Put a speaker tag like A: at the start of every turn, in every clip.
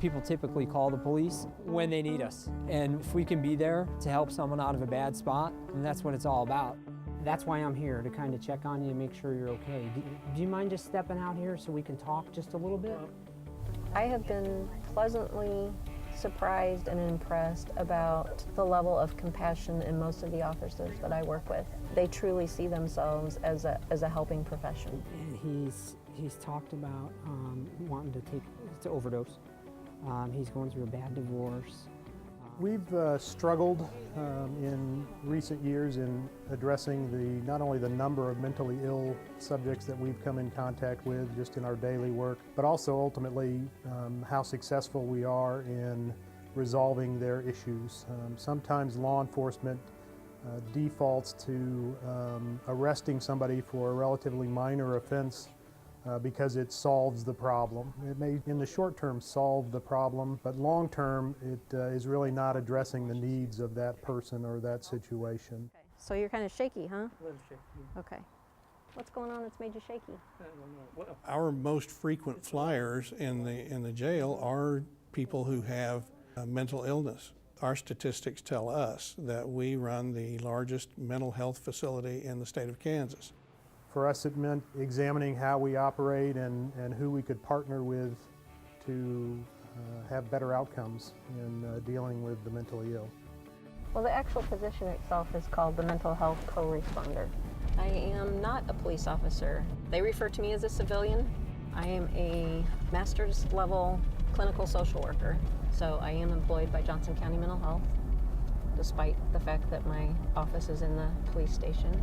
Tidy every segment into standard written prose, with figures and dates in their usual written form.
A: People typically call the police when they need us. And if we can be there to help someone out of a bad spot, then that's what it's all about.
B: That's why I'm here, to kind of check on you and make sure you're okay. Do you mind just stepping out here so we can talk just a little bit?
C: I have been pleasantly surprised and impressed about the level of compassion in most of the officers that I work with. They truly see themselves as a helping profession.
B: And he's talked about wanting to overdose. He's going through a bad divorce.
D: We've struggled in recent years in addressing not only the number of mentally ill subjects that we've come in contact with just in our daily work, but also ultimately how successful we are in resolving their issues. Sometimes law enforcement defaults to arresting somebody for a relatively minor offense because it solves the problem. It may, in the short term, solve the problem, but long term, it is really not addressing the needs of that person or that situation.
C: Okay. So you're kind of shaky, huh?
E: A little shaky.
C: Okay. What's going on that's made you shaky?
E: I don't know.
F: Our most frequent flyers in the jail are people who have mental illness. Our statistics tell us that we run the largest mental health facility in the state of Kansas.
D: For us, it meant examining how we operate and who we could partner with to have better outcomes in dealing with the mentally ill.
C: Well, the actual position itself is called the mental health co-responder. I am not a police officer. They refer to me as a civilian. I am a master's level clinical social worker. So I am employed by Johnson County Mental Health, despite the fact that my office is in the police station,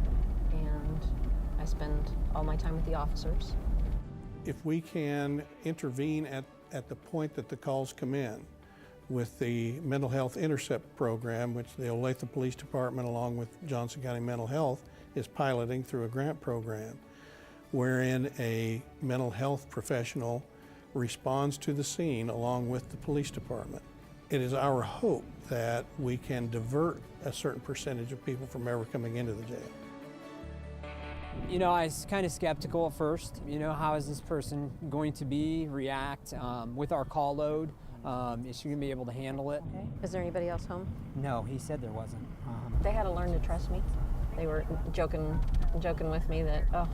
C: and I spend all my time with the officers.
F: If we can intervene at the point that the calls come in with the Mental Health Intercept program, which the Olathe Police Department along with Johnson County Mental Health is piloting through a grant program, wherein a mental health professional responds to the scene along with the police department. It is our hope that we can divert a certain percentage of people from ever coming into the jail.
A: You know, I was kind of skeptical at first. You know, how is this person going to react with our call load? Is she going to be able to handle it?
C: Okay. Is there anybody else home?
B: No, he said there wasn't.
C: They had to learn to trust me. They were joking with me that, oh,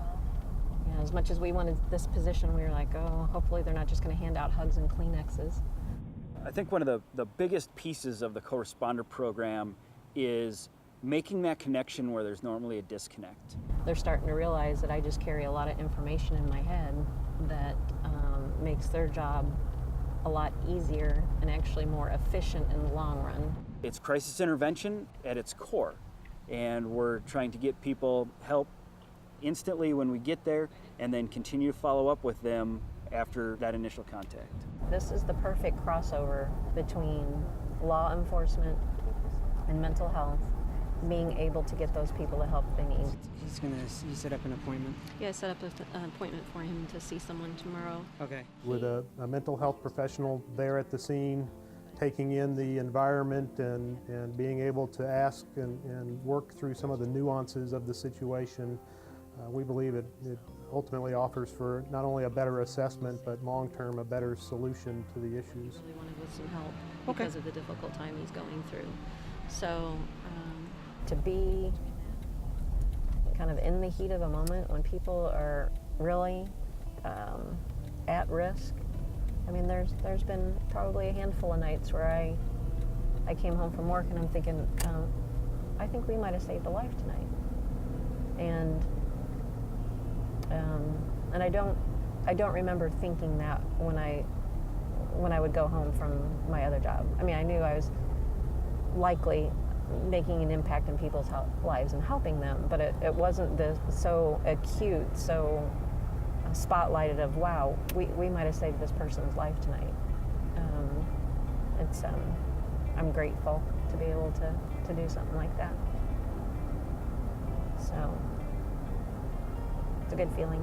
C: you know, as much as we wanted this position, we were like, oh, hopefully they're not just going to hand out hugs and Kleenexes.
G: I think one of the biggest pieces of the co-responder program is making that connection where there's normally a disconnect.
C: They're starting to realize that I just carry a lot of information in my head that makes their job a lot easier and actually more efficient in the long run.
G: It's crisis intervention at its core, and we're trying to get people help instantly when we get there and then continue to follow up with them after that initial contact.
C: This is the perfect crossover between law enforcement and mental health, being able to get those people the help they need.
B: You set up an appointment?
H: Yeah, I set up an appointment for him to see someone tomorrow.
B: Okay.
D: With a mental health professional there at the scene, taking in the environment and being able to ask and work through some of the nuances of the situation, we believe it ultimately offers for not only a better assessment, but long-term a better solution to the issues.
H: I really wanted with some help because of the difficult time he's going through. So,
C: to be kind of in the heat of a moment when people are really at risk. I mean, there's been probably a handful of nights where I came home from work and I'm thinking, I think we might have saved a life tonight. And I don't remember thinking that when I would go home from my other job. I mean, I knew I was likely making an impact in people's lives and helping them, but it wasn't so acute, so spotlighted of, wow, we might have saved this person's life tonight. I'm grateful to be able to do something like that. So it's a good feeling.